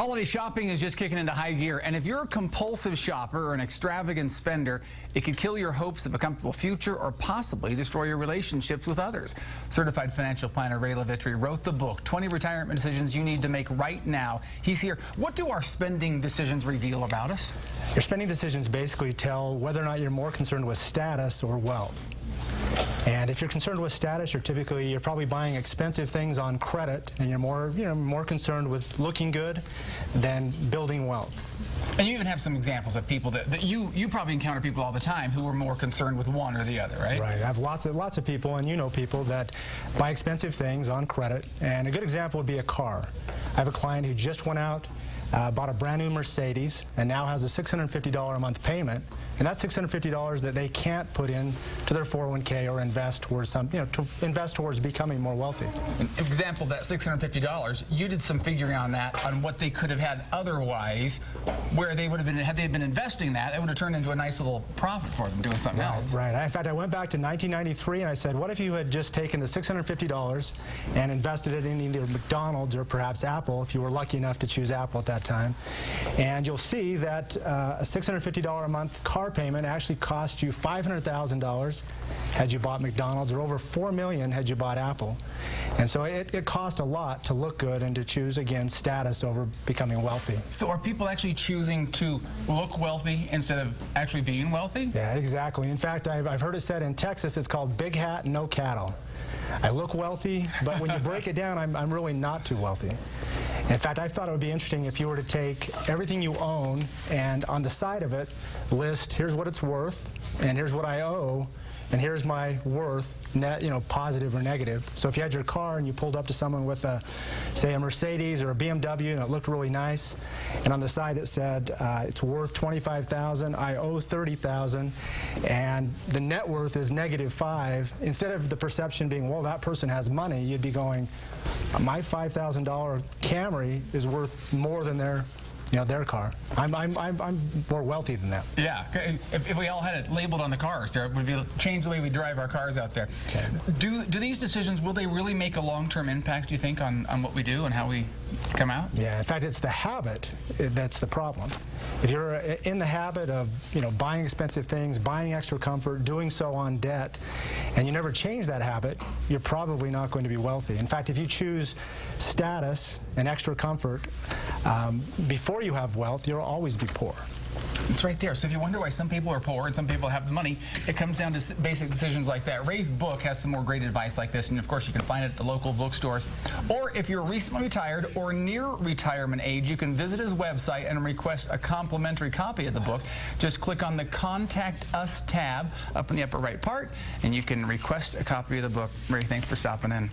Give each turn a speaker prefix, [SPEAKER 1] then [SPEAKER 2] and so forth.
[SPEAKER 1] Holiday shopping is just kicking into high gear, and if you're a compulsive shopper or an extravagant spender, it could kill your hopes of a comfortable future or possibly destroy your relationships with others. Certified financial planner LeVitre wrote the book, 20 Retirement Decisions You Need to Make Right Now. He's here. What do our spending decisions reveal about us?
[SPEAKER 2] Your spending decisions basically tell whether or not you're more concerned with status or wealth. And if you're concerned with status, you're probably buying expensive things on credit, and you're more concerned with looking good than building wealth.
[SPEAKER 1] And you even have some examples of people that you probably encounter people all the time who are more concerned with one or the other, right?
[SPEAKER 2] Right. I have lots of people, and you know people that buy expensive things on credit. And a good example would be a car. I have a client who just went out, bought a brand new Mercedes, and now has a $650 a month payment, and that's $650 that they can't put in to their 401k or invest towards invest towards becoming more wealthy.
[SPEAKER 1] An example, that $650, you did some figuring on that, on what they could have had otherwise, where they would have been, had they been investing that, it would have turned into a nice little profit for them doing something else.
[SPEAKER 2] Right. In fact, I went back to 1993 and I said, what if you had just taken the $650 and invested it in either McDonald's or perhaps Apple, if you were lucky enough to choose Apple at that time. And you'll see that a $650 a month car payment actually cost you $500,000 had you bought McDonald's, or over $4 million had you bought Apple. And so it cost a lot to look good and to choose, again, status over becoming wealthy.
[SPEAKER 1] So are people actually choosing to look wealthy instead of actually being wealthy?
[SPEAKER 2] Yeah, exactly. In fact, I've heard it said in Texas, it's called big hat, no cattle. I look wealthy, but when you break it down, I'm really not too wealthy. In fact, I thought it would be interesting if you were to take everything you own and on the side of it list, here's what it's worth, and here's what I owe, and here's my worth, net, positive or negative. So if you had your car and you pulled up to someone with say a Mercedes or a BMW and it looked really nice, and on the side it said it's worth $25,000, I owe $30,000, and the net worth is -5. Instead of the perception being, well, that person has money, you'd be going, my $5,000 Camry is worth more than their car. I'm more wealthy than that.
[SPEAKER 1] Yeah. If we all had it labeled on the cars, there would be change the way we drive our cars out there. Okay. Do these decisions, will they really make a long-term impact, do you think, on what we do and how we come out?
[SPEAKER 2] Yeah. In fact, it's the habit that's the problem. If you're in the habit of buying expensive things, buying extra comfort, doing so on debt, and you never change that habit, you're probably not going to be wealthy. In fact, if you choose status and extra comfort before you have wealth, you'll always be poor.
[SPEAKER 1] It's right there. So if you wonder why some people are poor and some people have the money, it comes down to basic decisions like that. Ray's book has some more great advice like this, and of course you can find it at the local bookstores. Or if you're recently retired or near retirement age, you can visit his website and request a complimentary copy of the book. Just click on the Contact Us tab up in the upper right part, and you can request a copy of the book. Ray, thanks for stopping in.